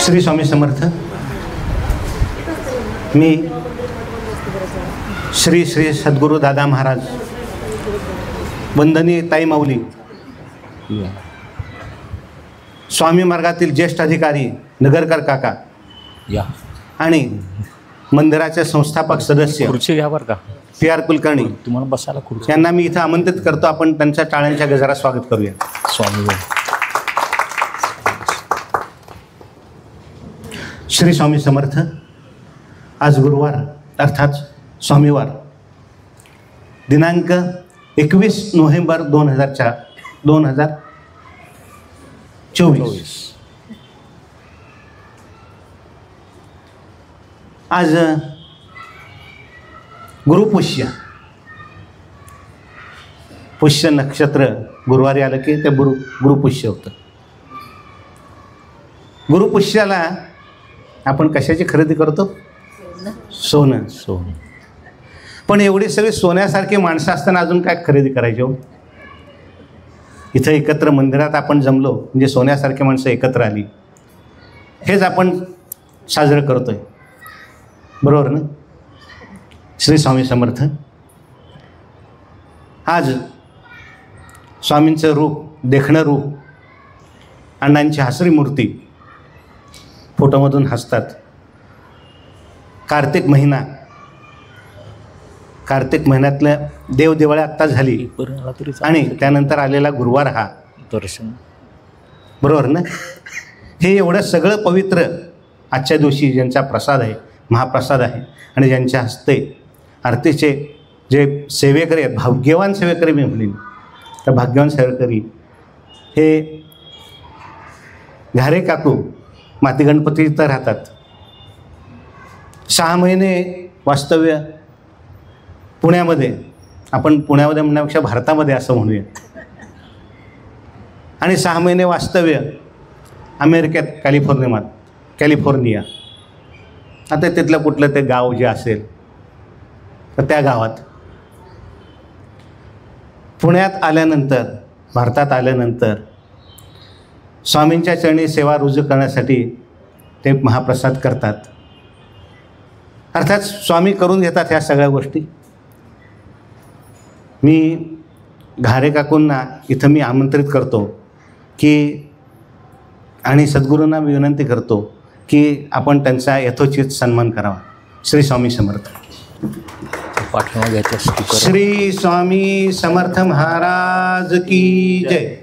श्री स्वामी समर्थ. मी श्री श्री सद्गुरू दादा महाराज वंदनीय ताई माऊली स्वामी मार्गातील ज्येष्ठ अधिकारी नगरकर काका आणि मंदिराचे संस्थापक सदस्य खुर्ची घ्या बरं का PR कुलकर्णी तुम्हाला बसायला खुर्ची यांना मी इथं आमंत्रित करतो. आपण त्यांच्या टाळ्यांच्या गजरात स्वागत करूया. स्वामी श्री स्वामी समर्थ. आज गुरुवार अर्थात स्वामीवार दिनांक 21 नोव्हेंबर 2024. आज गुरुपुष्य. पुष्य नक्षत्र गुरुवारी आलं की ते गुरुपुष्य होतं. गुरुपुष्याला आपण कशाची खरेदी करतो? सोनं. पण एवढी सगळी सोन्यासारखी माणसं असताना अजून काय खरेदी करायची हो? इथं एकत्र मंदिरात आपण जमलो म्हणजे सोन्यासारखी माणसं एकत्र आली, हेच आपण साजरं करतोय, बरोबर ना? श्री स्वामी समर्थ. आज स्वामींचं रूप, देखणं रूप, अण्णांची हसरी मूर्ती फोटोमधून हसतात. कार्तिक महिन्यातल्या देवदिवाळी आत्ता झाली आणि त्यानंतर आलेला गुरुवार हा दर्शन, बरोबर ना? हे एवढं सगळं पवित्र आजच्या दिवशी ज्यांचा प्रसाद आहे, महाप्रसाद आहे, आणि ज्यांच्या हस्ते आरतीचे जे सेवेकरी आहेत, भाग्यवान सेवेकरी मी म्हणेन, तर भाग्यवान सेवेकरी हे घारे काकू माती गणपती इथं राहतात. 6 महिने वास्तव्य पुण्यामध्ये, आपण पुण्यामध्ये म्हणण्यापेक्षा भारतामध्ये असं म्हणूया, आणि 6 महिने वास्तव्य अमेरिकेत कॅलिफोर्निया. आता तिथलं कुठलं ते गाव जे असेल तर त्या गावात पुण्यात आल्यानंतर, भारतात आल्यानंतर स्वामींच्या चरणी सेवा रुजू करण्यासाठी ते महाप्रसाद करतात. अर्थात स्वामी करून घेतात ह्या सगळ्या गोष्टी. मी घारे काकूंना इथं मी आमंत्रित करतो की, आणि सद्गुरूंना मी विनंती करतो की आपण त्यांचा यथोचित सन्मान करावा. श्री स्वामी समर्थ. श्री स्वामी समर्थ महाराज की जय.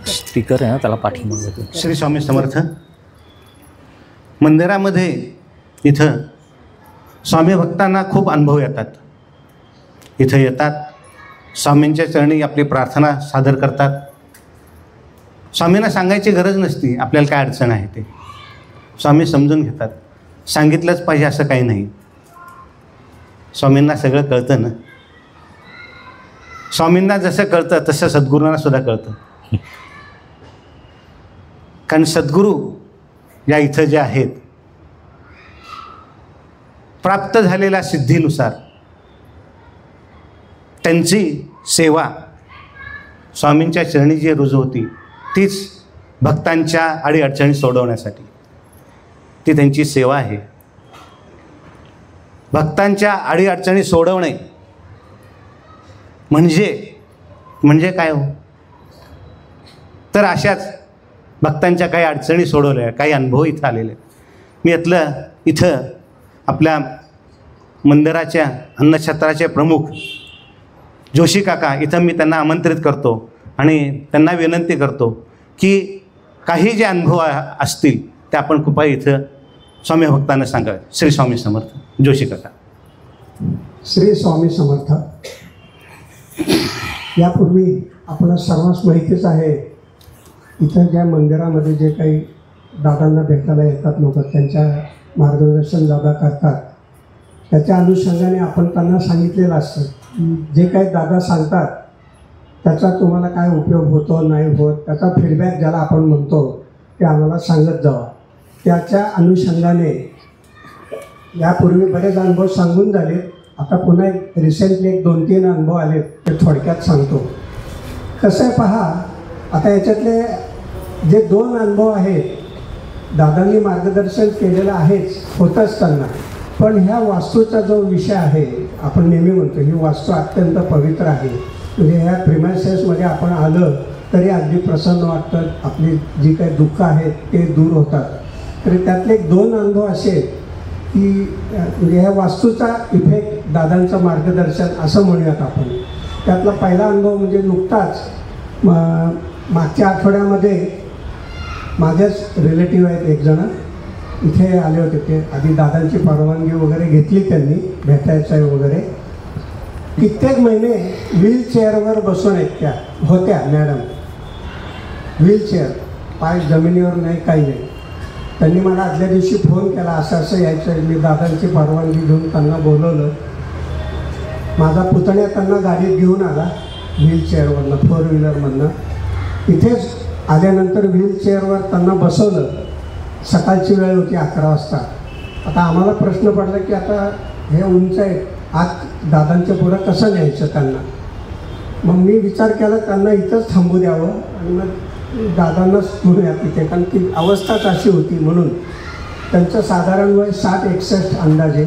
स्पीकर आहे ना, त्याला पाठीमागे. श्री स्वामी समर्थ. मंदिरामध्ये इथं स्वामी भक्तांना खूप अनुभव येतात. इथं येतात, स्वामींच्या चरणी आपली प्रार्थना सादर करतात. स्वामींना सांगायची गरज नसती आपल्याला काय अडचण आहे ते. स्वामी समजून घेतात. सांगितलंच पाहिजे असं काही नाही. स्वामींना सगळं कळतं ना. स्वामींना जसं कळतं तसं सद्गुरूंना सुद्धा कळतं. कारण सद्गुरू या इथं जे आहेत, प्राप्त झालेल्या सिद्धीनुसार त्यांची सेवा स्वामींच्या चरणी जी रुजू होती तीच भक्तांच्या अडीअडचणी सोडवण्यासाठी, ती त्यांची सेवा आहे. भक्तांच्या अडीअडचणी सोडवणे म्हणजे काय हो? तर अशाच भक्तांच्या काही अडचणी सोडवल्या, काही अनुभव इथं आलेले. मी इथं आपल्या मंदिराच्या अन्नछत्राचे प्रमुख जोशी काका, इथं मी त्यांना आमंत्रित करतो आणि त्यांना विनंती करतो की काही जे अनुभव असतील ते आपण कृपया इथं स्वामी भक्तांना सांगावे. श्री स्वामी समर्थ. जोशी काका. श्री स्वामी समर्थ. यापूर्वी आपण सर्वांस माहितीच आहे, इथं ज्या मंदिरामध्ये जे काही दादांना भेटायला येतात लोक, त्यांच्या मार्गदर्शन दादा करतात, त्याच्या अनुषंगाने आपण त्यांना सांगितलेलं असतं की जे काही दादा सांगतात त्याचा तुम्हाला काय उपयोग होतो नाही होत, त्याचा फीडबॅक ज्याला आपण म्हणतो ते आम्हाला सांगत जावा. त्याच्या अनुषंगाने यापूर्वी बरेच अनुभव सांगून झाले. आता पुन्हा रिसेंटली 1-2-3 अनुभव आले ते थोडक्यात सांगतो. कसं आहे पहा, आता याच्यातले जे 2 अनुभव आहेत, दादांनी मार्गदर्शन केलेलं आहेच, होतंच त्यांना. पण ह्या वास्तूचा जो विषय आहे, आपण नेहमी म्हणतो ही वास्तू अत्यंत पवित्र आहे. म्हणजे ह्या प्रिमायसेसमध्ये आपण आलं तरी अगदी प्रसन्न वाटतं, आपली जी काही दुःख आहेत ते दूर होतात. तर त्यातले 2 अनुभव असे आहेत की म्हणजे ह्या वास्तूचा इफेक्ट, दादांचं मार्गदर्शन असं म्हणूयात आपण. त्यातला पहिला अनुभव म्हणजे नुकताच मागच्या आठवड्यामध्ये माझेच रिलेटिव्ह आहेत एक जण इथे आले होते. ते आधी दादांची परवानगी वगैरे घेतली त्यांनी, भेटायचं आहे वगैरे. कित्येक महिने व्हीलचेअरवर बसून आहेत त्या होत्या मॅडम, व्हीलचेअर, पाय जमिनीवर नाही, काही नाही. त्यांनी मला आदल्या दिवशी फोन केला, असं असं यायचं आहे. मी दादांची परवानगी घेऊन त्यांना बोलवलं. माझा पुतण्या त्यांना गाडीत घेऊन आला व्हीलचेअरवरनं, 4 व्हीलरमधनं. इथेच आल्यानंतर व्हीलचेअरवर त्यांना बसवलं. सकाळची वेळ होती, 11 वाजता. आता आम्हाला प्रश्न पडला की आता हे उंच आहेत, आत दादांच्या पुढं कसं न्यायचं त्यांना. मग मी विचार केला त्यांना इथंच थांबू द्यावं आणि मग दादांनाच घेऊया तिथे, कारण की अवस्थाच अशी होती म्हणून. त्यांचं साधारण वय 60-61 अंदाजे.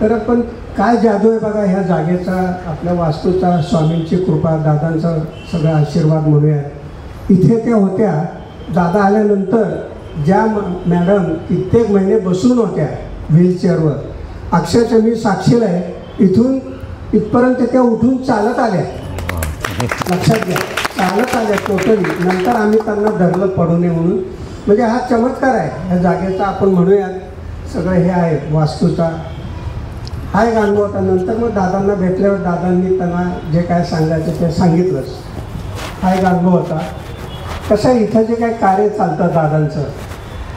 तर पण काय जादू आहे बघा ह्या जागेचा, आपल्या वास्तूचा, स्वामींची कृपा, दादांचा सगळा आशीर्वाद म्हणूया. इथे त्या होत्या. दादा आल्यानंतर ज्या मॅडम कित्येक महिने बसून होत्या व्हीलचेअरवर, अक्षरशः मी साक्षीला आहे, इथून इथपर्यंत त्या उठून चालत आल्या. लक्षात घ्या, चालत आल्या टोटली. नंतर आम्ही त्यांना धरलं पडू नये म्हणून. म्हणजे हा चमत्कार आहे ह्या जागेचा, आपण म्हणूयात सगळं हे आहे वास्तूचा. हा एक अनुभव होता. नंतर मग दादांना भेटल्यावर दादांनी त्यांना जे काय सांगायचं ते सांगितलंच. हा एक अनुभव होता. कसं आहे, इथं जे काय कार्य चालतं, दादांचं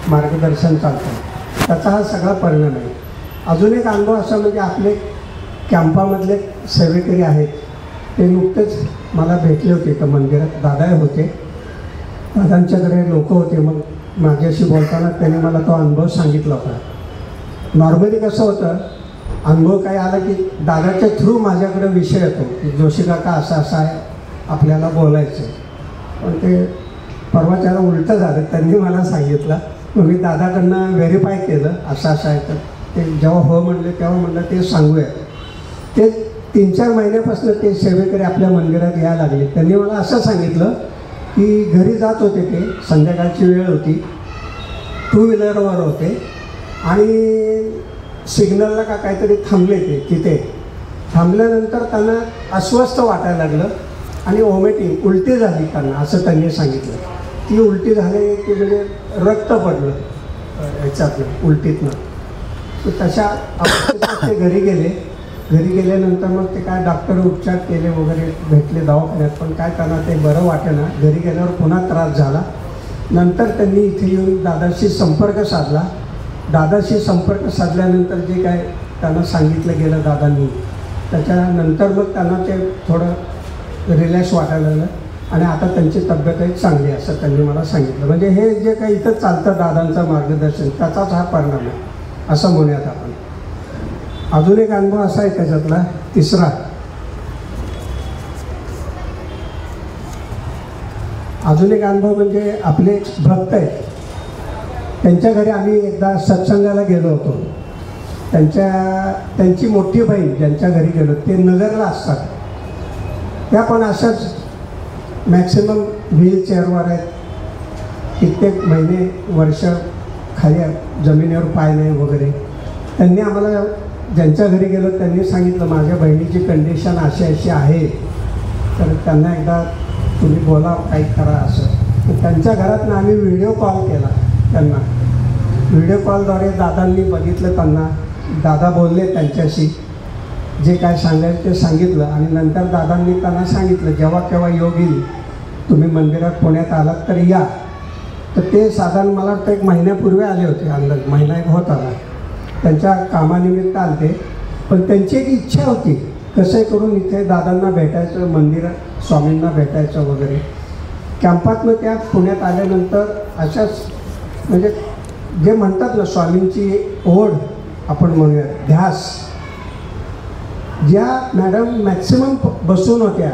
मार्गदर्शन चालतं, त्याचा हा सगळा परिणाम आहे. अजून एक अनुभव असा म्हणजे आपले कॅम्पामधले सेवेकरी आहेत, ते नुकतेच मला भेटले होते तर मंदिरात. दादा होते, दादांच्याकडे लोक होते. मग माझ्याशी बोलताना त्यांनी मला तो अनुभव सांगितला होता. नॉर्मली कसं होतं, अनुभव काय आला की दादाच्या थ्रू माझ्याकडे विषय येतो की जोशी काका असं असं आहे, आपल्याला बोलायचं. पण ते परवाच्याला उलटं झालं. त्यांनी मला सांगितलं, मग मी दादाकडनं व्हेरीफाय केलं असं असं आहे. तर ते जेव्हा हो म्हणले तेव्हा म्हणलं ते सांगूया. ते 3-4 महिन्यापासून ते सेवेकरी आपल्या मंदिरात यायला लागले. त्यांनी मला असं सांगितलं की घरी जात होते ते, संध्याकाळची वेळ होती, 2 व्हीलरवर होते आणि सिग्नलला का काहीतरी थांबले. ते तिथे थांबल्यानंतर त्यांना अस्वस्थ वाटायला लागलं आणि वॉमिटिंग, उलटी झाली त्यांना, असं त्यांनी सांगितलं. ती उलटी झाली की म्हणजे रक्त पडलं ह्याच्यातनं, उलटीतनं. तर तशा अवस्थेत ते घरी गेले. घरी गेल्यानंतर मग ते काय डॉक्टर उपचार केले वगैरे, भेटले दवाखान्यात, पण काय त्यांना ते बरं वाटेना. घरी गेल्यावर पुन्हा त्रास झाला. नंतर त्यांनी इथे येऊन दादाशी संपर्क साधला. दादाशी संपर्क साधल्यानंतर जे काय त्यांना सांगितलं गेलं दादांनी, त्याच्यानंतर मग त्यांना ते थोडं रिलॅक्स वाटायला लागलं आणि आता त्यांची तब्येतही चांगली आहे असं त्यांनी मला सांगितलं. म्हणजे हे जे काही इथं चालतं दादांचं मार्गदर्शन, त्याचाच हा परिणाम आहे असं म्हणूयात आपण. अजून एक अनुभव असा आहे त्याच्यातला, तिसरा. अजून एक अनुभव म्हणजे आपले भक्त आहेत, त्यांच्या घरी आम्ही एकदा सत्संगाला गेलो होतो. त्यांची मोठी बहीण ज्यांच्या घरी गेलो, ते नगरला असतात. त्या पण अशाच मॅक्सिमम व्हीलचेअरवर आहेत. कित्येक महिने, वर्ष खाली जमिनीवर पाय नाही वगैरे. त्यांनी आम्हाला, ज्यांच्या घरी गेलो त्यांनी सांगितलं माझ्या बहिणीची कंडिशन अशी अशी आहे, तर त्यांना एकदा तुम्ही बोला, काही करा असं. तर त्यांच्या घरातनं आम्ही व्हिडिओ कॉल केला त्यांना. व्हिडिओ कॉलद्वारे दादांनी बघितलं त्यांना. दादा बोलले त्यांच्याशी, जे काय सांगायचं ते सांगितलं. आणि नंतर दादांनी त्यांना सांगितलं जेव्हा केव्हा योग येईल, तुम्ही मंदिरात पुण्यात आलात तर या. तर ते साधारण मला वाटतं 1 महिन्यापूर्वी आले होते, अंदाज महिना एक होत आला. त्यांच्या कामानिमित्त आलते. पण त्यांची एक इच्छा होती कसं करून इथे दादांना भेटायचं, मंदिरात स्वामींना भेटायचं वगैरे. कॅम्पातनं त्या पुण्यात आल्यानंतर अशाच म्हणजे जे म्हणतात ना स्वामींची ओढ आपण म्हणूया, ध्यास, ज्या मॅडम मॅक्सिमम बसून होत्या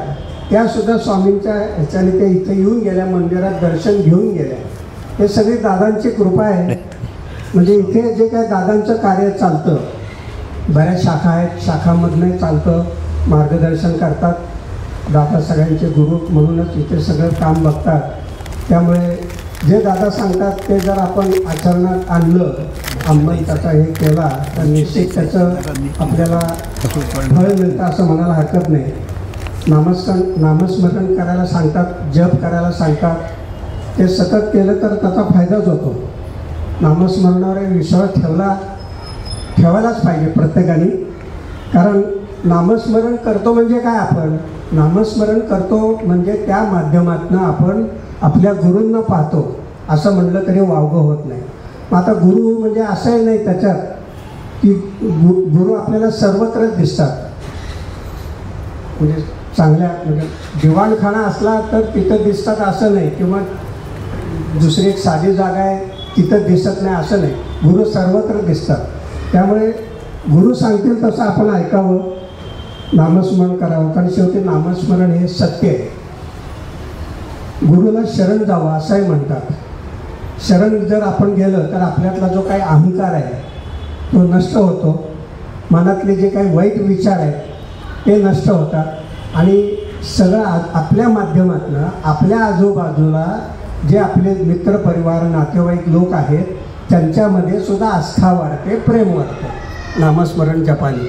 त्यासुद्धा स्वामींच्या ह्याच्याने ते इथे येऊन गेल्या, मंदिरात दर्शन घेऊन गेल्या. हे सगळी दादांची कृपा आहे. म्हणजे इथे जे काय दादांचं कार्य चालतं, बऱ्याच शाखा आहेत, शाखांमधनं चालतं, मार्गदर्शन करतात. दादा सगळ्यांचे गुरु म्हणूनच इथे सगळं काम बघतात. त्यामुळे जे दादा सांगतात ते जर आपण आचरणात आणलं, अंमल त्याचा हे केला, तर निश्चित त्याचं आपल्याला फळ मिळतं असं म्हणायला हरकत नाही. नामस्मरण करायला सांगतात, जप करायला सांगतात. ते सतत केलं तर त्याचा फायदाच होतो. नामस्मरणावर विश्वास ठेवायलाच पाहिजे प्रत्येकाने. कारण नामस्मरण करतो म्हणजे काय, आपण नामस्मरण करतो म्हणजे त्या माध्यमातून आपण आपल्या गुरूंना पाहतो असं म्हणलं तरी वावगं होत नाही. मग आता गुरु म्हणजे असंही नाही त्याच्यात की गुरु आपल्याला सर्वत्रच दिसतात. म्हणजे चांगल्या म्हणजे दिवाणखाना असला तर तिथं दिसतात असं नाही, किंवा दुसरी एक साधी जागा आहे तिथं दिसत नाही असं नाही. गुरु सर्वत्र दिसतात. त्यामुळे गुरु सांगतील तसं आपण ऐकावं, नामस्मरण करावं. कारण शेवटी नामस्मरण हे सत्य आहे. गुरुला शरण जावं असंही म्हणतात. शरण जर आपण गेलं तर आपल्यातला जो काही अहंकार आहे तो नष्ट होतो. मनातले जे काही वाईट विचार आहेत ते नष्ट होतात. आणि सगळं आपल्या माध्यमातून आपल्या आजूबाजूला जे आपले मित्रपरिवार, नातेवाईक लोक आहेत त्यांच्यामध्ये सुद्धा आस्था वाढते, प्रेम वाढतं नामस्मरण जपाने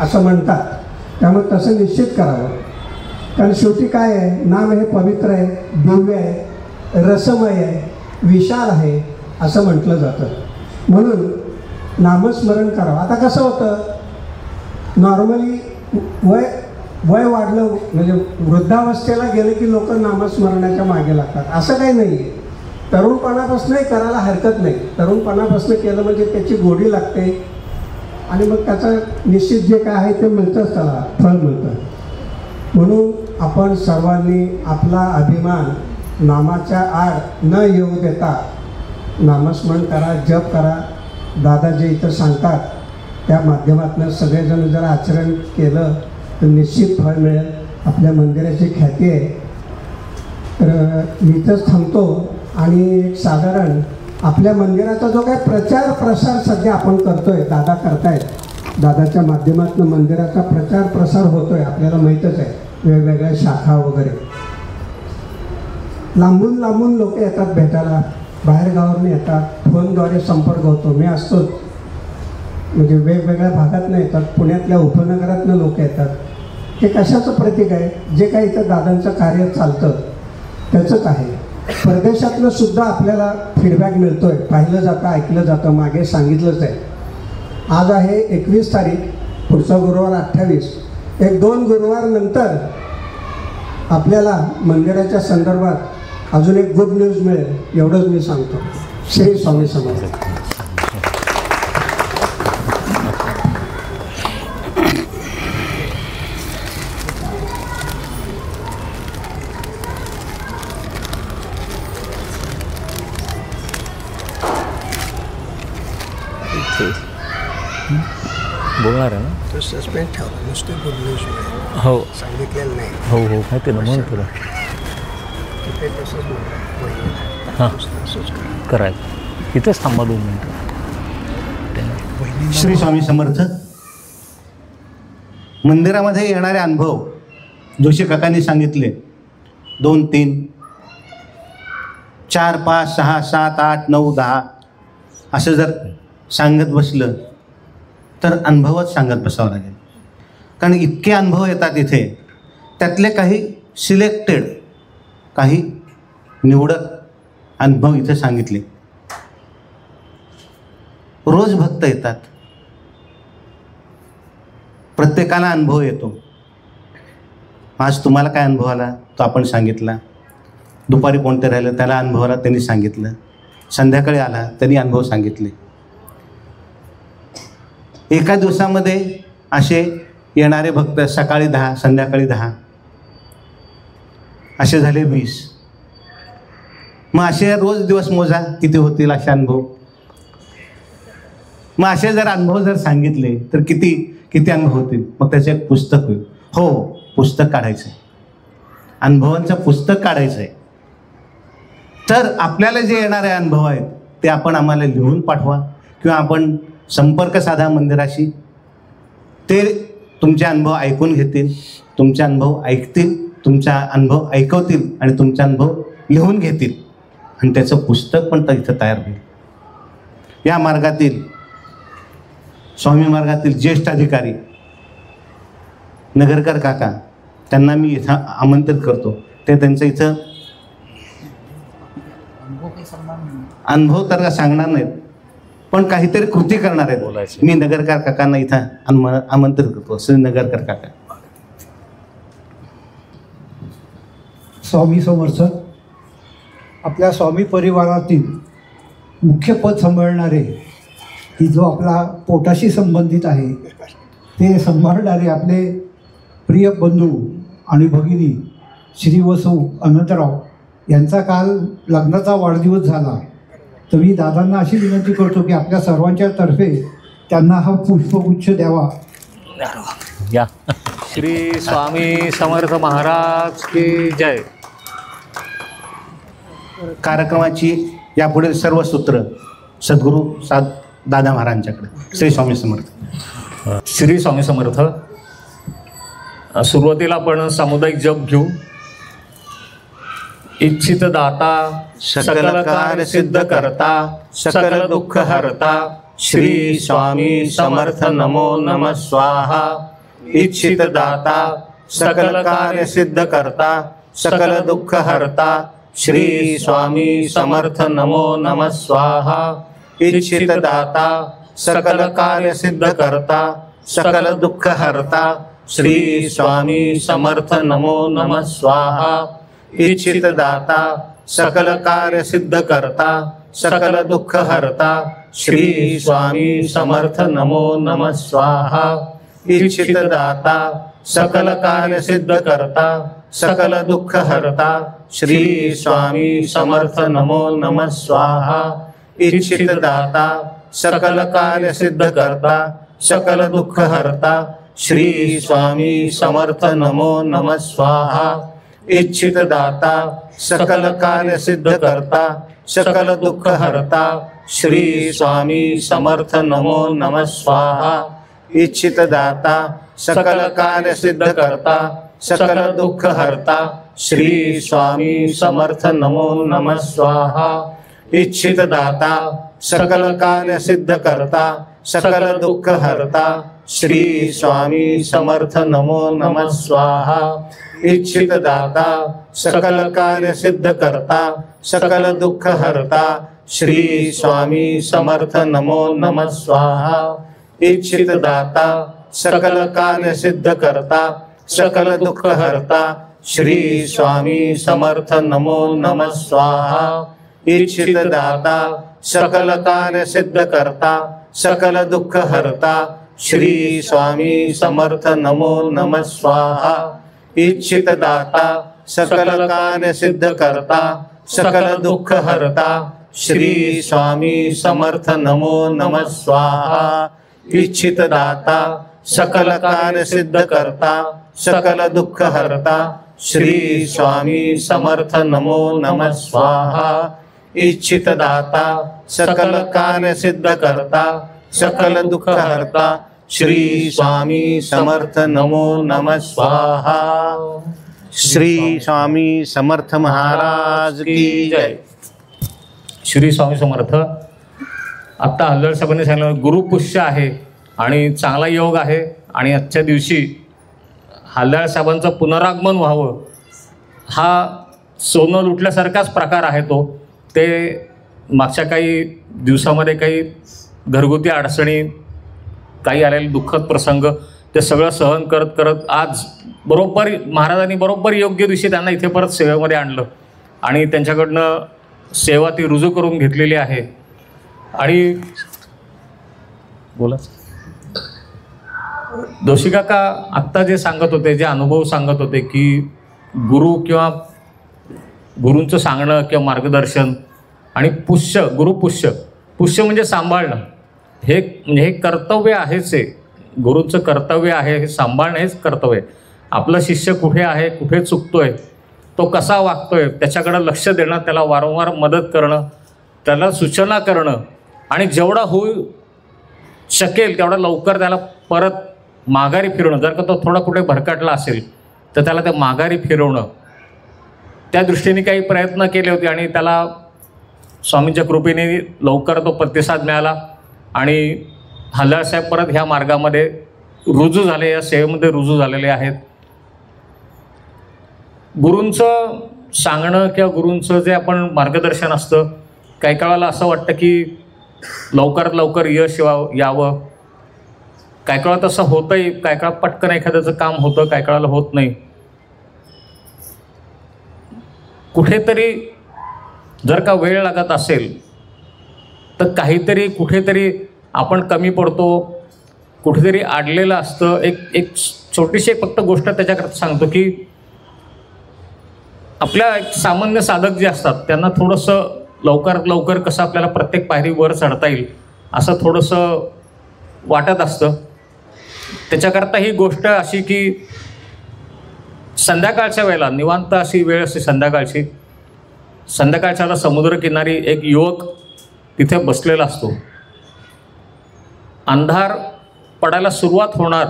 असं म्हणतात. त्यामुळे तसं निश्चित करावं. कारण शेवटी काय आहे, नाम हे पवित्र आहे, दिव्य आहे, रसमय आहे, विशाल आहे असं म्हटलं जातं. म्हणून नामस्मरण करावं. आता कसं होतं, नॉर्मली वय वाढलं म्हणजे वृद्धावस्थेला गेलं की लोक नामस्मरणाच्या मागे लागतात. असं काही नाही आहे. तरुणपणापासूनही करायला हरकत नाही. तरुणपणापासून केलं म्हणजे त्याची गोडी लागते आणि मग त्याचं निश्चित जे काय आहे ते मिळतंच, त्याला फळ मिळतं. म्हणून आपण सर्वांनी आपला अभिमान नामाच्या आड न येऊ देता नामस्मरण करा, जप करा. दादा जे इथं सांगतात त्या माध्यमातून सगळेजण जर आचरण केलं तर निश्चित फळ मिळेल. आपल्या मंदिराची ख्याती आहे. तर मी इथंच थांबतो. आणि साधारण आपल्या मंदिराचा जो काही प्रचार प्रसार सध्या आपण करतोय, दादा करतायत, दादाच्या माध्यमातून मंदिराचा प्रचार प्रसार होतोय, आपल्याला माहीतच आहे. वेगवेगळ्या शाखा वगैरे लांबून लांबून लोक येतात भेटायला, बाहेरगावावरून येतात, फोनद्वारे संपर्क होतो. मी असतोच, म्हणजे वेगवेगळ्या भागातनं येतात, पुण्यातल्या उपनगरातनं लोक येतात. हे कशाचं प्रतीक आहे, जे काही इथं दादांचं कार्य चालतं त्याचंच आहे. परदेशातनं सुद्धा आपल्याला फीडबॅक मिळतोय, पाहिलं जातं, ऐकलं जातं. मागे सांगितलंच आहे. आज आहे 21 तारीख, पुढचा गुरुवार 28. 1-2 गुरुवार नंतर आपल्याला मंदिराच्या संदर्भात अजून एक गुड न्यूज मिळेल, एवढंच मी सांगतो. श्री स्वामी समर्थ. बोलणार आहे ना, तो सस्पेंड ठेवला, नुसते गुड न्यूज मिळेल. हो सांगितलेलं नाही. हो हो माहिती ना, म्हणून तुला ते तसंच बोलतात. हां करायचं. इथेच थांबा 2 मिनटं. श्री स्वामी समर्थ. मंदिरामध्ये येणारे अनुभव जोशी काकांनी सांगितले, 2, 3, 4, 5, 6, 7, 8, 9, 10 असं जर सांगत बसलं तर अनुभवच सांगत बसावं लागेल. कारण इतके अनुभव येतात इथे. त्यातले काही सिलेक्टेड, काही निवडक अनुभव इथे सांगितले. रोज भक्त येतात, प्रत्येकाला अनुभव येतो. आज तुम्हाला काय अनुभव आला तो आपण सांगितला. दुपारी कोणते राहिलं त्याला अनुभव आला, त्यांनी सांगितलं. संध्याकाळी आला त्यांनी अनुभव सांगितले. एका दिवसामध्ये असे येणारे भक्त सकाळी 10, संध्याकाळी 10 असे झाले 20. मग असे रोज दिवस मोजा किती होतील असे अनुभव. मग असे जर अनुभव जर सांगितले तर किती अनुभव होतील. मग त्याचे एक पुस्तक होईल. हो, पुस्तक काढायचं. अनुभवांचं पुस्तक काढायचं आहे. तर आपल्याला जे येणारे अनुभव आहेत ते आपण आम्हाला लिहून पाठवा किंवा आपण संपर्क साधा मंदिराशी. ते तुमचे अनुभव ऐकून घेतील, तुमचे अनुभव ऐकतील, तुमचा अनुभव ऐकवतील आणि तुमचा अनुभव लिहून घेतील आणि त्याचं पुस्तक पण इथं तयार होईल. या मार्गातील स्वामी मार्गातील ज्येष्ठ अधिकारी नगरकर काका, त्यांना मी इथं आमंत्रित करतो. ते त्यांचं इथं अनुभव तर सांगणार नाहीत, पण काहीतरी कृती करणार आहेत. बोलायचं. मी नगरकर काकांना इथं आमंत्रित करतो. श्री नगरकर काका. स्वामी समर्थ. आपल्या स्वामी परिवारातील मुख्य पद सांभाळणारे, की जो आपला पोटाशी संबंधित आहे, ते सांभाळणारे आपले प्रिय बंधू आणि भगिनी श्री वसू अनंतराव यांचा काल लग्नाचा वाढदिवस झाला. तर मी दादांना अशी विनंती करतो की आपल्या सर्वांच्या तर्फे त्यांना हा पुष्पगुच्छ द्यावा. या. श्री स्वामी समर्थ महाराज की जय. कार्यक्रमाची यापुढील सर्व सूत्र सद्गुरू दादा महाराजांच्याकडे. श्री स्वामी समर्थ. श्री स्वामी समर्थ. सुरुवातीला आपण सामुदायिक जप घेऊ. इच्छित दाता सकल कार्य सिद्ध करता सकल दुःख हरता श्री स्वामी समर्थ नमो नमः स्वाहा. इच्छित दाता सकल कार्य सिद्ध करता सकल दुःख हरता श्री स्वामी समर्थ नमो नमः स्वाहा. इच्छित दाता सकल कार्य सिद्ध करता सकल दुःख हरता श्री स्वामी समर्थ नमो नमः स्वाहा. इच्छित दाता सकल कार्य सिद्ध करता सकल दुःख हरता श्री स्वामी समर्थ नमो नमः स्वाहा. इच्छित दाता सकल कार्य सिद्ध करता सकल दुःख हरता श्री स्वामी समर्थ नमो नमः स्वाहा. इच्छित दाता सकल कार्य सिद्ध करता सकल दुःख हरता श्री स्वामी समर्थ नमो नमः स्वाहा. इच्छित दाता सकल कार्य सिद्ध करता सकल दुःख हरता श्री स्वामी समर्थ नमो नमः स्वाहा. इच्छित दाता सकल कार्य सिद्ध करता सकल दुःख हरता श्री स्वामी समर्थ नमो नमः स्वाहा. इच्छित दाता सकल कार्य सिद्ध करता सकल दुःख हरता श्री स्वामी समर्थ नमो नमः स्वाहा. इच्छित दाता सकल कार्य सिद्ध करता सकल दुःख हरता श्री स्वामी समर्थ नमो नमः स्वाहा. इच्छित दाता सकल कार्य सिद्ध करता सकल दुःख हरता श्री स्वामी समर्थ नमो नमः स्वाहा. इच्छित दाता सकल कार्य सिद्ध करता सकल दुःख हरता श्री स्वामी समर्थ नमो नमः स्वाहा. इच्छित दाता सकल कार्य सिद्ध करता सकल दुःख हरता श्री स्वामी समर्थ नमो नमः स्वाहा. इच्छित दाता सकल कार्य सिद्ध करता सकल दुःख हरता श्री स्वामी समर्थ नमो नमः स्वाहा. इच्छित दाता सकल कार्य सिद्ध करता सकल दुःख हरता श्री स्वामी समर्थ नमो नमः स्वाहा. श्री स्वामी समर्थ महाराज की जय. श्री स्वामी समर्थ. आत्ता हल्दर साहेबांनी सांगितलं गुरुपुष्य आहे आणि चांगला योग आहे आणि आजच्या दिवशी हल्दर साहेबांचं पुनरागमन व्हावं हा सोनं लुटल्यासारखाच प्रकार आहे तो. ते मागच्या काही दिवसामध्ये काही घरगुती अडचणी, काही आलेले दुःखद प्रसंग, ते सगळं सहन करत करत आज बरोबर महाराजांनी बरोबर योग्य दिवशी त्यांना इथे परत सेवेमध्ये आणलं आणि त्यांच्याकडनं सेवा ती रुजू करून घेतलेली आहे. आणि बोला दोषी काका आत्ता जे सांगत होते, जे अनुभव सांगत होते की गुरु किंवा गुरूंचं सांगणं किंवा मार्गदर्शन आणि पुष्य, गुरुपुष्य, पुष्य म्हणजे सांभाळणं, हे म्हणजे हे कर्तव्य आहेच. आहे गुरूंचं कर्तव्य आहे, हे सांभाळणं हेच कर्तव्य आहे. आपला शिष्य कुठे आहे, कुठे चुकतोय तो कसा वागतोय त्याच्याकडं लक्ष देणं, त्याला वारंवार मदत करणं, त्याला सूचना करणं आणि जेवढा होऊ शकेल तेवढा लवकर त्याला परत माघारी फिरवणं. जर का तो थोडा कुठे भरकटला असेल तर त्याला ते माघारी फिरवणं, त्या दृष्टीने काही प्रयत्न केले होते आणि त्याला स्वामींच्या कृपेने लवकर तो प्रतिसाद मिळाला आणि हल्लाळसाहेब परत ह्या मार्गामध्ये रुजू झाले, या सेवेमध्ये रुजू झालेले आहेत. गुरूंचं सांगणं किंवा गुरूंचं जे आपण मार्गदर्शन असतं, काही काळाला असं वाटतं की लवकरात लवकर यश यावं. काही काळात असं होतंही, काही काळात पटकन एखाद्याचं काम होतं, काही काळाला होत नाही. कुठेतरी जर का वेळ लागत असेल तर काहीतरी कुठेतरी आपण कमी पडतो, कुठेतरी अडलेलं असतं. एक छोटीशी फक्त गोष्ट त्याच्याकरता सांगतो की आपल्या एक सामान्य साधक जे असतात त्यांना थोडंसं लवकरात लवकर कसं आपल्याला प्रत्येक पायरी वर चढता येईल असं थोडंसं वाटत असतं. त्याच्याकरता ही गोष्ट अशी की संध्याकाळच्या वेळेला निवांत अशी वेळ असते संध्याकाळच्या समुद्रकिनारी एक युवक तिथे बसलेला असतो. अंधार पडायला सुरुवात होणार,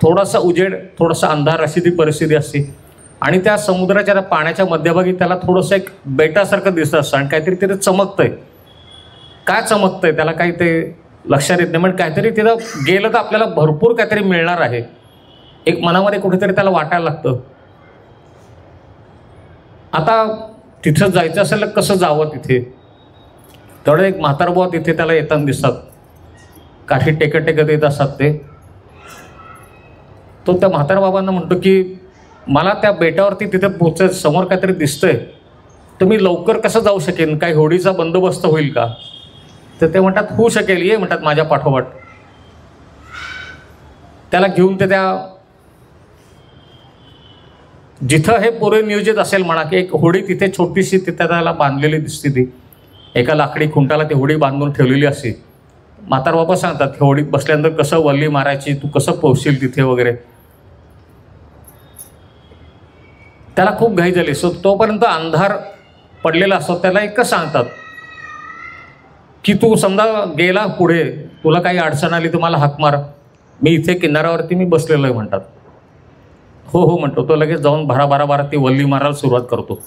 थोडासा उजेड थोडासा अंधार अशी ती परिस्थिती असते आणि त्या समुद्राच्या त्या पाण्याच्या मध्यभागी त्याला थोडंसं एक बेटासारखं दिसत असतं आणि काहीतरी तिथे चमकतंय. काय चमकतंय त्याला काही ते लक्षात येत नाही, पण काहीतरी तिथं गेलं तर आपल्याला भरपूर काहीतरी मिळणार आहे, एक मनामध्ये कुठेतरी त्याला वाटायला लागतं. आता तिथं जायचं असेल तर कसं जावं तिथे. तेवढं एक म्हातारबुवा तिथे त्याला येताना दिसतात, काठी टेकत टेकत येत असतात ते. तो त्या म्हातारबाबांना म्हणतो की मला त्या बेटावरती तिथे पोचायचं, समोर काहीतरी दिसतंय, तर मी लवकर कसं जाऊ शकेन, काही होडीचा बंदोबस्त होईल का. तर ते म्हणतात होऊ शकेल, ये म्हणतात माझ्या पाठोपाठ. त्याला घेऊन ते त्या जिथं हे पूर्व नियोजित असेल म्हणा की एक होडी तिथे छोटीशी तिथे त्याला बांधलेली दिसते, ती एका लाकडी खुंटाला ती होडी बांधून ठेवलेली असते. म्हातारबाबा सांगतात होडीत बसल्यानंतर कसं वल्ली मारायची, तू कसं पोहशील तिथे वगैरे. त्याला खूप घाई झाली. सो तोपर्यंत अंधार पडलेला असतो. त्याला एकच सांगतात की तू समजा गेला पुढे, तुला काही अडचण आली तर मला हाक मार, मी इथे किनाऱ्यावरती मी बसलेलो आहे म्हणतात. हो हो म्हणतो. तो लगेच जाऊन भरा ती वल्ली मारायला सुरुवात करतो.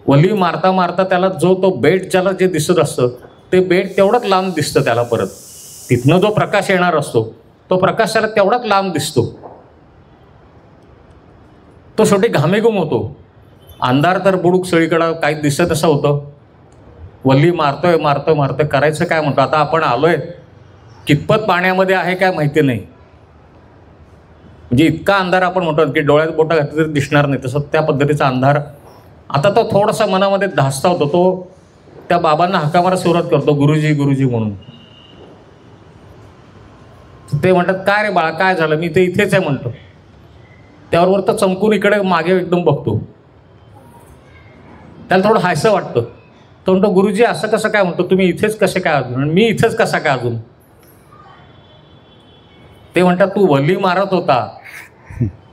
वल्ली मारता मारता त्याला तो बेट ज्याला जे दिसत असतं ते बेट तेवढंच लांब दिसतं त्याला. परत तिथनं जो प्रकाश येणार असतो तो प्रकाश त्याला तेवढाच लांब दिसतो. तो शेवटी घामेघूम होतो. अंधार तर बुडूक सगळीकडं काही दिसत असं होतं. वल्ली मारतोय करायचं काय म्हणतो. आता आपण आलोय, कितपत पाण्यामध्ये आहे काय माहिती नाही, म्हणजे इतका अंधार आपण म्हणतो की डोळ्यात बोटा घातली तरी दिसणार नाही, तसं त्या पद्धतीचा अंधार. आता तो थोडासा मनामध्ये धास्ता होतो. तो त्या बाबांना हाका मारायला सुरुवात करतो, गुरुजी गुरुजी म्हणून. ते म्हणतात काय रे बाळा काय झालं, मी ते इथेच आहे म्हणतो. त्याबरोबर तर चमकून इकडे मागे एकदम बघतो. त्याला थोडं हायसं वाटतं. तो म्हणतो गुरुजी असं कसं काय म्हणतो, तुम्ही इथेच कसे काय अजून, मी इथेच कसा काय अजून. ते म्हणतात तू वल्ली मारत होता,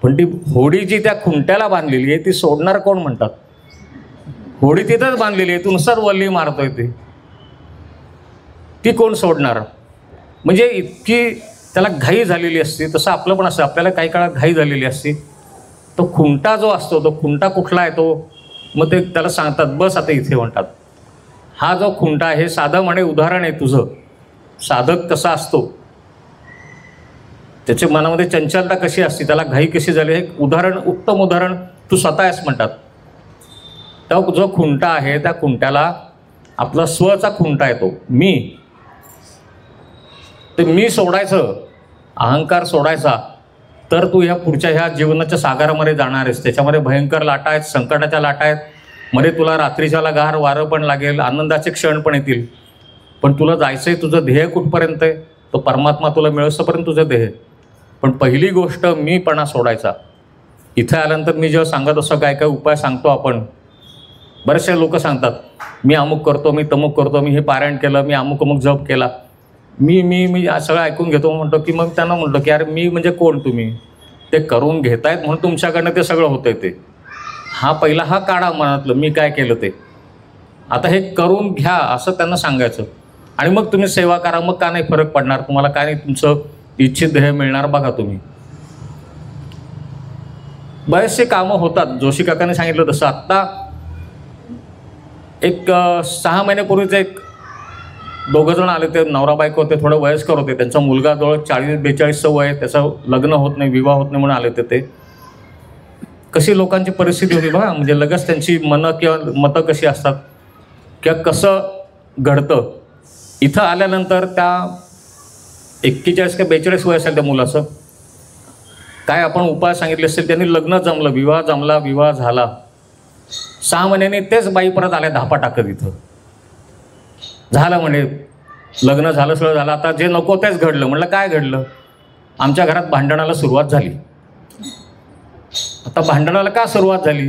पण ती होडी जी त्या खुंट्याला बांधलेली आहे ती सोडणार कोण म्हणतात. होडी तिथंच बांधलेली आहे, तू नुसार वल्ली मारतोय ती कोण सोडणार. म्हणजे इतकी त्याला घाई झालेली असते. तसं आपलं पण असतं, आपल्याला काही काळात घाई झालेली असते. तो खुंटा जो असतो तो खुंटा कुठला आहे तो, मग ते त्याला सांगतात बस आता इथे म्हणतात. हा जो खुंटा आहे साधं म्हणे उदाहरण आहे तुझं, साधक कसा असतो त्याच्या मनामध्ये चंचलता कशी असते, त्याला घाई कशी झाली, हे उदाहरण उत्तम उदाहरण तू स्वतः आहेस म्हणतात. तो जो खुंटा आहे त्या खुंट्याला आपला स्वचा खुंटा आहे तो मी. ते मी सोडायचं, अहंकार सोडायचा, तर तू ह्या पुढच्या ह्या जीवनाच्या सागरामध्ये जाणार आहेस. त्याच्यामध्ये भयंकर लाटा आहेत, संकटाच्या लाटा आहेत, मध्ये तुला रात्रीच्याला गार वारं पण लागेल, आनंदाचे क्षण पण येतील. पण तुला जायचं आहे, तुझं ध्येय कुठपर्यंत आहे, तो परमात्मा तुला मिळवसपर्यंत तुझं ध्येय. पण पहिली गोष्ट मीपणा सोडायचा. इथे आल्यानंतर मी जेव्हा सांगत असतो काय काय उपाय सांगतो आपण, बरेचसे लोक सांगतात मी अमुक करतो, मी तमुक करतो, मी हे पारायण केलं, मी अमुक अमुक जप केला, मी मी मी सगळं ऐकून घेतो. म्हणतो की मग त्यांना म्हणतो की अरे मी म्हणजे कोण, तुम्ही ते करून घेतायत म्हणून तुमच्याकडनं ते सगळं होतंय ते. पहिला हा काढा मनातलं मी काय केलं ते, आता हे करून घ्या असं त्यांना सांगायचं. आणि मग तुम्ही सेवा करा, मग का नाही फरक पडणार तुम्हाला, काय नाही तुमचं इच्छित ध्येय मिळणार बघा तुम्ही. बरेचसे कामं होतात. जोशी काकाने सांगितलं तसं. आत्ता एक 6 महिन्यापूर्वीच एक 2 जण आले, ते नवरा बायको होते, थोडं वयस्कर होते. त्यांचा मुलगा जवळ 40-42 वय आहे, त्याचं लग्न होत नाही, विवाह होत नाही म्हणून आले होते. ते कशी लोकांची परिस्थिती होती बघा, म्हणजे लगेच त्यांची मनं किंवा मतं कशी असतात किंवा कसं घडतं. इथं आल्यानंतर त्या 41 का 42 वय असेल त्या मुलाचं, काय आपण उपाय सांगितले असेल, त्यांनी लग्न जमलं, विवाह जमला, विवाह झाला. 6 महिन्यांनी तेच बाई परत आल्या धापा टाकत. इथं झालं म्हणजे लग्न झालं, सगळं झालं, आता जे नको तेच घडलं. म्हटलं काय घडलं? आमच्या घरात भांडणाला सुरुवात झाली. आता भांडणाला का सुरुवात झाली?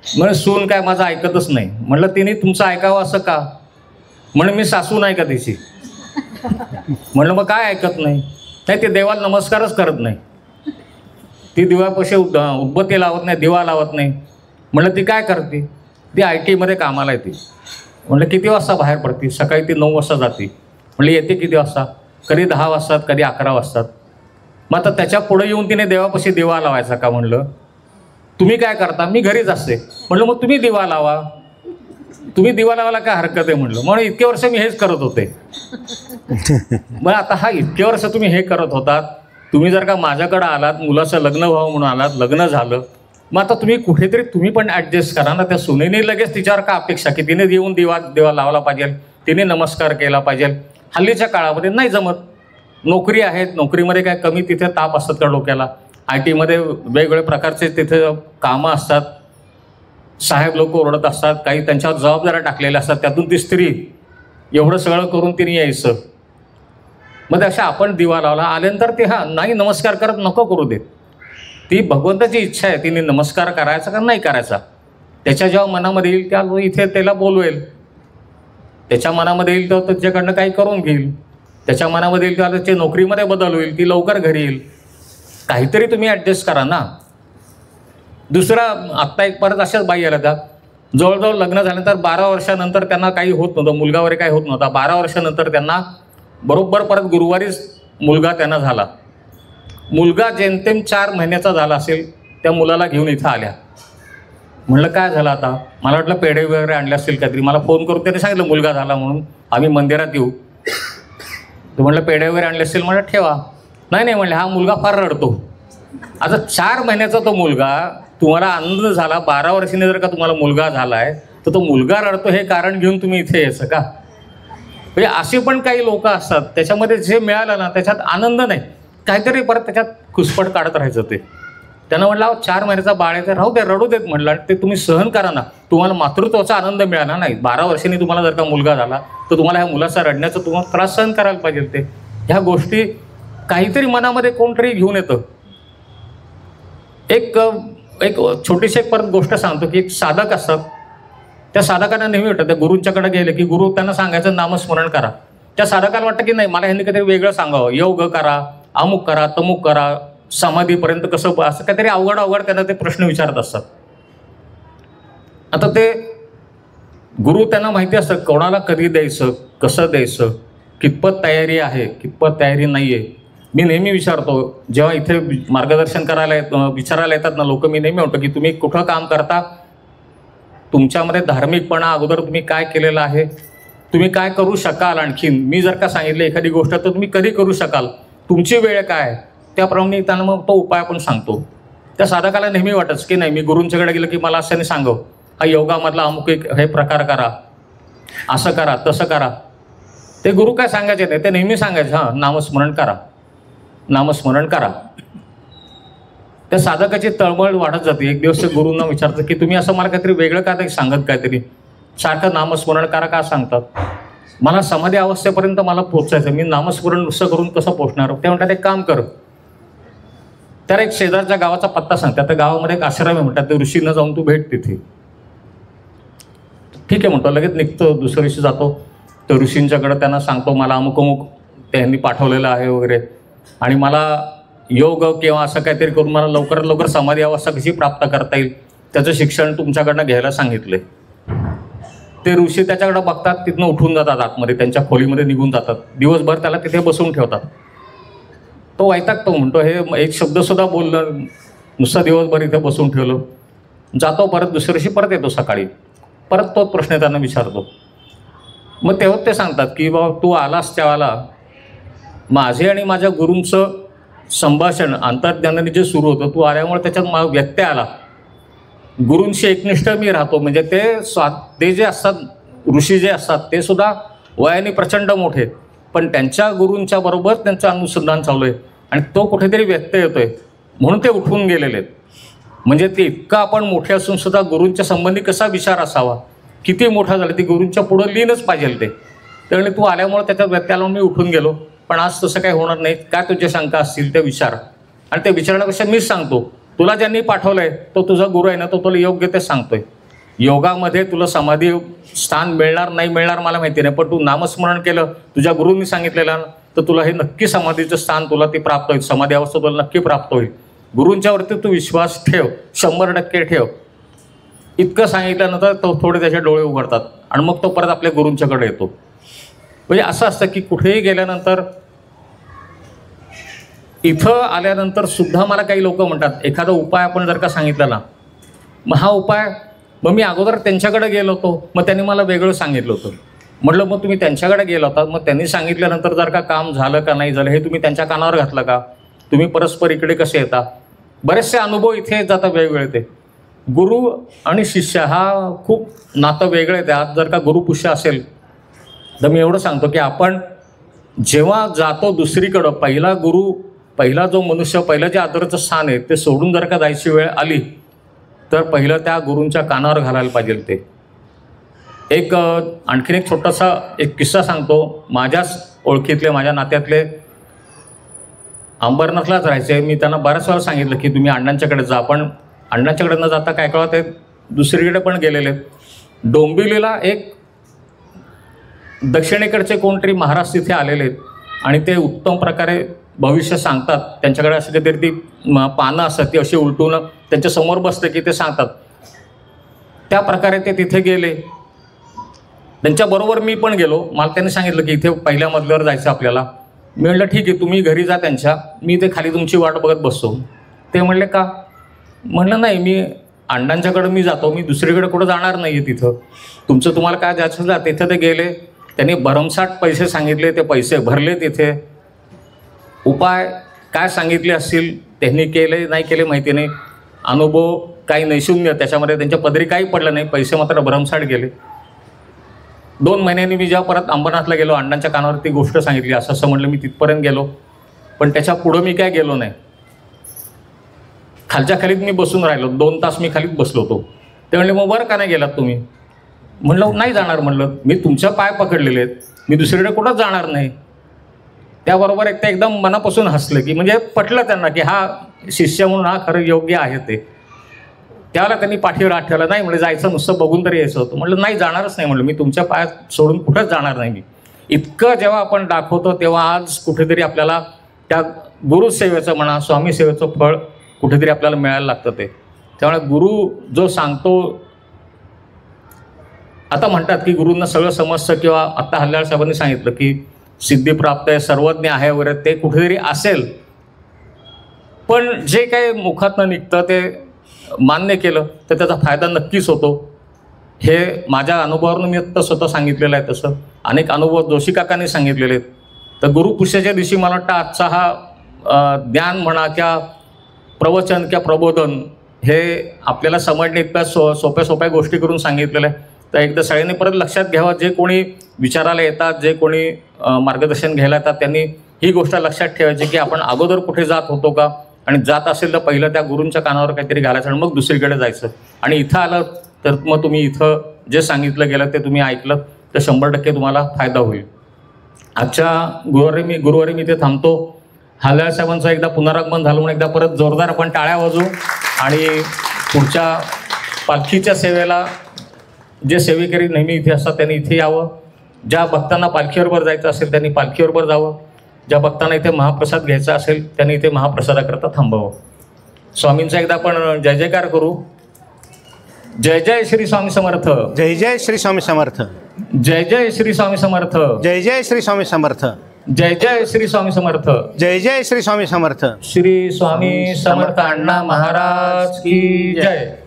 म्हणजे सून काय माझं ऐकतच नाही. म्हटलं तिने तुमचं ऐकावं असं का? म्हणून मी सासू नाही का तिची? म्हणलं मग काय ऐकत नाही? नाही, ते देवाला नमस्कारच करत नाही, ती दिवापाशी उदबत्ती लावत नाही, दिवा लावत नाही. म्हटलं ती काय करते? ती IT मध्ये कामाला येते. म्हटलं किती वाजता बाहेर पडते? सकाळी ती 9 वाजता जाते. म्हटलं येते किती वाजता? कधी 10 वाजतात, कधी 11 वाजतात. मग आता त्याच्या पुढे येऊन तिने देवापाशी दिवा लावायचा का? म्हणलं तुम्ही काय करता? मी घरीच असते. म्हटलं मग तुम्ही दिवा लावा, तुम्ही दिवा लावायला काय हरकत आहे? म्हटलं म्हणून इतके वर्ष मी हेच करत होते. मग आता हा इतके वर्ष तुम्ही हे करत होतात, तुम्ही जर का माझ्याकडे आलात, मुलाचं लग्न व्हावं म्हणून आलात, लग्न झालं, मग आता तुम्ही कुठेतरी तुम्ही पण ॲडजस्ट करा ना. त्या सुनेने लगेच तिच्यावर का अपेक्षा की तिने येऊन दिवा लावला पाहिजे, तिने नमस्कार केला पाहिजे? हल्लीच्या काळामध्ये नाही जमत. नोकरी आहेत, नोकरीमध्ये काय कमी तिथे ताप असतात का डोक्याला? IT मध्ये वेगवेगळ्या प्रकारचे तिथे कामं असतात, साहेब लोक ओरडत असतात, काही त्यांच्यावर जबाबदाऱ्या टाकलेल्या असतात, त्यातून ती स्त्री एवढं सगळं करून तिने यायचं. मग अशा आपण दिवा लावला, आल्यानंतर ते नाही नमस्कार करत नको करू देत. ती भगवंताची इच्छा आहे, तिने नमस्कार करायचा का नाही करायचा, त्याच्या जेव्हा मनामध्ये येईल त्या इथे त्याला बोलवेल, त्याच्या मनामध्ये येईल तेव्हा त्याच्याकडनं काही करून घेईल, त्याच्या मनामध्ये येईल तेव्हा त्याची नोकरीमध्ये बदल होईल, ती लवकर घरी येईल. काहीतरी तुम्ही ॲडजस्ट करा ना. दुसरा आत्ता एक परत अशाच बाई आल्या त्या, जवळजवळ लग्न झाल्यानंतर 12 वर्षानंतर त्यांना काही होत नव्हतं, मुलगा वगैरे काही होत नव्हता. 12 वर्षानंतर त्यांना बरोबर परत गुरुवारीच मुलगा त्यांना झाला. मुलगा जेमतेम 4 महिन्याचा झाला असेल, त्या मुलाला घेऊन इथं आल्या. म्हणलं काय झालं आता? मला वाटलं पेढे वगैरे आणले असतील काहीतरी. मला फोन करून त्याने सांगितलं मुलगा झाला म्हणून, आम्ही मंदिरात येऊ. तर म्हटलं पेढे वगैरे आणले असतील, मला ठेवा. नाही म्हणले हा मुलगा फार रडतो. आता 4 महिन्याचा तो मुलगा, तुम्हाला आनंद झाला, 12 वर्षांनी जर का तुम्हाला मुलगा झाला आहे, तर तो मुलगा रडतो हे कारण घेऊन तुम्ही इथे यायचं का? म्हणजे असे पण काही लोक असतात, त्याच्यामध्ये जे मिळालं ना त्याच्यात आनंद नाही, काहीतरी परत त्याच्यात खुसपट काढत राहायचं. ते त्यांना म्हटलं 4 महिन्याचा बाळ आहे, तर राहू दे, रडू देत म्हटलं, ते तुम्ही सहन करा ना. तुम्हाला मातृत्वाचा आनंद मिळाला नाही. 12 वर्षांनी तुम्हाला जर का मुलगा झाला, तर तुम्हाला ह्या मुलाचा रडण्याचा तुम्हाला त्रास सहन करायला पाहिजे. ते ह्या गोष्टी काहीतरी मनामध्ये कोणतरी घेऊन येतं. एक छोटीशी परत गोष्ट सांगतो की एक साधक असतात, त्या साधकांना नेहमी वाटतं त्या गुरूंच्याकडे गेले की गुरु त्यांना सांगायचं नामस्मरण करा. त्या साधकाला वाटतं की नाही मला ह्यांनी काहीतरी वेगळं सांगावं, योग करा, अमुक करा, तमुक करा, समाधीपर्यंत कसं, असं काहीतरी अवघड त्यांना ते प्रश्न विचारत असतात. आता ते गुरु त्यांना माहिती असतं कोणाला कधी द्यायचं, कसं द्यायचं, कितपत तयारी आहे, कितपत तयारी नाही आहे. मी नेहमी विचारतो, जेव्हा इथे मार्गदर्शन करायला विचारायला येतात ना लोक, मी नेहमी म्हणतो की तुम्ही कुठं काम करता, तुमच्यामध्ये धार्मिकपणा अगोदर तुम्ही काय केलेलं आहे, तुम्ही काय करू शकाल, आणखीन मी जर का सांगितलं एखादी गोष्ट तर तुम्ही कधी करू शकाल, तुमची वेळ काय, त्याप्रमाणे त्यांना मग तो उपाय आपण सांगतो. त्या साधकाला नेहमी वाटच की नाही मी गुरूंच्याकडे गेलं की मला असं सांगव, हा योगामधला अमुक एक हे प्रकार करा, असं करा, तसं करा. ते गुरु काय सांगायचे नाही, ते नेहमी सांगायचे नामस्मरण करा, नामस्मरण करा. त्या साधकाची तळमळ वाढत जाते. एक दिवस ते गुरूंना विचारतं की तुम्ही असं मला काहीतरी वेगळं का सांगत, काहीतरी सारखं नामस्मरण करा का सांगतात? मला समाधी अवस्थेपर्यंत मला पोहोचायचं, मी नामस्मरण नुसतं करून कसं पोहोचणार? ते म्हणतात एक काम कर, त्याला एक शेजारच्या गावाचा पत्ता सांगतात, त्या गावामध्ये एक आश्रम आहे म्हणतात, ते ऋषीनं जाऊन तू भेट तिथे. ठीक आहे म्हणतो, लगेच निघतो, दुसऱ्या दिवशी जातो तर ऋषींच्याकडे, त्यांना सांगतो मला अमुक अमुक त्यांनी पाठवलेलं आहे वगैरे, आणि मला योग किंवा असं काहीतरी करून मला लवकरात लवकर समाधी अवस्था कशी प्राप्त करता येईल त्याचं शिक्षण तुमच्याकडनं घ्यायला सांगितले. ते ऋषी त्याच्याकडे बघतात, तिथनं उठून जातात आतमध्ये, त्यांच्या खोलीमध्ये निघून जातात. दिवसभर त्याला तिथे बसवून ठेवतात. तो वैतागतो, म्हणतो हे एक शब्दसुद्धा बोललं, नुसतं दिवसभर इथे बसवून ठेवलं. जातो परत, दुसऱ्या दिवशी परत येतो सकाळी, परत तोच प्रश्न त्यांना विचारतो. मग तेव्हा ते सांगतात की बाबा तू आलास त्यावेळेला माझे आणि माझ्या गुरूंचं संभाषण अंतर्ज्ञानाने जे सुरू होतं, तू आल्यामुळे त्याच्यात व्यत्यय आला. गुरूंशी एकनिष्ठ मी राहतो, म्हणजे ते जे असतात ऋषी जे असतात ते सुद्धा वयाने प्रचंड मोठे, पण त्यांच्या गुरूंच्या बरोबर त्यांचं अनुसंधान चालू आहे आणि तो कुठेतरी व्यत्यय येतोय म्हणून ते उठून गेलेले आहेत. म्हणजे ते इतकं आपण मोठे असून सुद्धा गुरूंच्या संबंधी कसा विचार असावा, किती मोठा झाला, ती गुरूंच्या पुढं लीनच पाहिजे ते. त्यामुळे तू आल्यामुळे त्याच्यात व्यत्यय मी उठून गेलो, पण आज तसं काही होणार नाही. काय तुझ्या शंका असतील ते विचार, आणि ते विचारण्यापेक्षा मीच सांगतो, तुला ज्यांनी पाठवलंय तो तुझा गुरु आहे ना, तो तुला योग्य ते सांगतोय. योगामध्ये तुला समाधी स्थान मिळणार नाही मिळणार मला माहिती नाही, पण तू नामस्मरण केलं, तुझ्या गुरूंनी सांगितलेलं, तर तुला हे नक्की समाधीचं स्थान तुला ते प्राप्त होईल, समाधी अवस्था तुला नक्की प्राप्त होईल. गुरूंच्यावरती तू विश्वास ठेव, 100% ठेव. इतकं सांगितल्यानंतर तो थोडे त्याचे डोळे उघडतात आणि मग तो परत आपल्या गुरूंच्याकडे येतो. म्हणजे असं असतं की कुठेही गेल्यानंतर, इथं आल्यानंतर सुद्धा मला काही लोक म्हणतात, एखादा उपाय आपण जर का सांगितला ना, मग हा उपाय, मग मी अगोदर त्यांच्याकडे गेलो होतो, मग त्यांनी मला वेगळं सांगितलं होतं. म्हटलं मग तुम्ही त्यांच्याकडे गेला होता, मग त्यांनी सांगितल्यानंतर जर का काम झालं का नाही झालं हे तुम्ही त्यांच्या कानावर घातलं का, तुम्ही परस्पर इकडे कसे येता. बरेचसे अनुभव इथे जातात वेगवेगळे. ते गुरु आणि शिष्य हा खूप नातं वेगळं आहे. त्यात जर का गुरुपुष्य असेल तर मी एवढं सांगतो की आपण जेव्हा जातो दुसरीकडं, पहिला जो मनुष्य, पहिलं जे आदराचं स्थान आहे ते सोडून जर का जायची वेळ आली तर पहिलं त्या गुरूंच्या कानावर घालायला पाहिजे. ते आणखीन एक छोटासा एक किस्सा सांगतो. माझ्याच ओळखीतले, माझ्या नात्यातले अंबरनाथलाच राहायचे. मी त्यांना बऱ्याच वेळा सांगितलं की तुम्ही अण्णांच्याकडे जा, पण अण्णांच्याकडे न जाता काय कळत ते दुसरीकडे पण गेलेले. डोंबिवलीला एक दक्षिणेकडचे कोणतरी महाराज तिथे आलेले आहेत आणि ते उत्तम प्रकारे भविष्य सांगतात. त्यांच्याकडे असं काहीतरी ती पानं असतात, ती अशी उलटून त्यांच्यासमोर बसते की ते सांगतात. त्या प्रकारे ते तिथे गेले. त्यांच्याबरोबर मी पण गेलो. मला त्यांनी सांगितलं की इथे पहिल्या मजल्यावर जायचं आपल्याला. मी म्हटलं ठीक आहे, तुम्ही घरी जा त्यांच्या, मी ते खाली तुमची वाट बघत बसतो. ते म्हणले का? म्हणलं नाही, मी अण्णांच्याकडे मी जातो, मी दुसरीकडे कुठं जाणार नाही आहे. तिथं तुमचं तुम्हाला काय जायचं जा. तिथे ते गेले, त्यांनी भरमसाठ पैसे सांगितले, ते पैसे भरले. तिथे उपाय काय सांगितले असतील त्यांनी केले नाही केले माहिती नाही. अनुभव काही नैशून्य त्याच्यामध्ये, त्यांच्या पदरी काही पडलं नाही. पैसे मात्र भरमसाठ गेले. 2 महिन्यांनी मी जेव्हा परत अंबरनाथला गेलो, अण्णांच्या कानावर ती गोष्ट सांगितली, असं असं म्हटलं. मी तिथपर्यंत गेलो, पण त्याच्या पुढं मी काय गेलो नाही. खालच्या खालीत मी बसून राहिलो. 2 तास मी खालीत बसलो होतो. ते म्हणले मग बरं का नाही गेलात तुम्ही? म्हणलं नाही जाणार. म्हणलं मी तुमच्या पाय पकडलेले आहेत, मी दुसरीकडे कुठंच जाणार नाही. त्याबरोबर ते एकदम मनापासून हसले की म्हणजे पटलं त्यांना की हा शिष्य म्हणून हा खरं योग्य आहे. ते त्यावेळेला त्यांनी पाठीवर हात ठेवला. नाही म्हणजे जायचं, नुसतं बघून तरी यायचं होतं. म्हटलं नाही जाणारच नाही. म्हटलं मी तुमच्या पायात सोडून कुठंच जाणार नाही. मी इतकं जेव्हा आपण दाखवतो तेव्हा आज कुठेतरी आपल्याला त्या गुरुसेवेचं म्हणा, स्वामी सेवेचं फळ कुठेतरी आपल्याला मिळायला लागतं. ते त्यामुळे गुरु जो सांगतो, आता म्हणतात की गुरूंना सगळं समजतं, किंवा आत्ता हल्ल्याळ साहेबांनी सांगितलं की सिद्धी प्राप्त आहे, सर्वज्ञ आहे वगैरे, ते कुठेतरी असेल. पण जे काही मुखातनं निघतं ते मान्य केलं तर त्याचा फायदा नक्कीच होतो. हे माझ्या अनुभवावरून मी आत्ता स्वतः सांगितलेलं आहे. तसं अनेक अनुभव जोशी काकांनी सांगितलेले आहेत. तर गुरुपुष्याच्या दिवशी मला वाटतं आजचा हा ज्ञान म्हणा किंवा प्रवचन किंवा प्रबोधन हे आपल्याला समजणे इतक्या सोप्या सोप्या गोष्टी करून सांगितलेलं आहे. तर एकदा सगळ्यांनी परत लक्षात घ्यावं, जे कोणी विचारायला येतात, जे कोणी मार्गदर्शन घ्यायला येतात, त्यांनी ही गोष्ट लक्षात ठेवायची की आपण अगोदर कुठे जात होतो का, आणि जात असेल तर पहिलं त्या गुरूंच्या कानावर काहीतरी घालायचं आणि मग दुसरीकडे जायचं. आणि इथं आलं तर मग तुम्ही इथं जे सांगितलं गेलं ते तुम्ही ऐकलं तर 100% तुम्हाला फायदा होईल. आजच्या गुरुवारी मी ते थांबतो. हल्ल्याळ साहेबांचं एकदा पुनरागमन झालं म्हणून एकदा परत जोरदार आपण टाळ्या वाजवू. आणि पुढच्या पालखीच्या सेवेला जे सेवेकरी नेहमी इथे असतात त्यांनी इथे यावं. ज्या भक्तांना पालखीबरोबर जायचं असेल त्यांनी पालखीबरोबर जावं. ज्या भक्तांना इथे महाप्रसाद घ्यायचा असेल त्यांनी इथे महाप्रसादाकरता थांबावं. स्वामींचा एकदा आपण जय जयकार करू. जय जय श्री स्वामी समर्थ. जय जय श्री स्वामी समर्थ. जय जय श्री स्वामी समर्थ. जय जय श्री स्वामी समर्थ. जय जय श्री स्वामी समर्थ. जय जय श्री स्वामी समर्थ. श्री स्वामी समर्थ अण्णा महाराज की जय.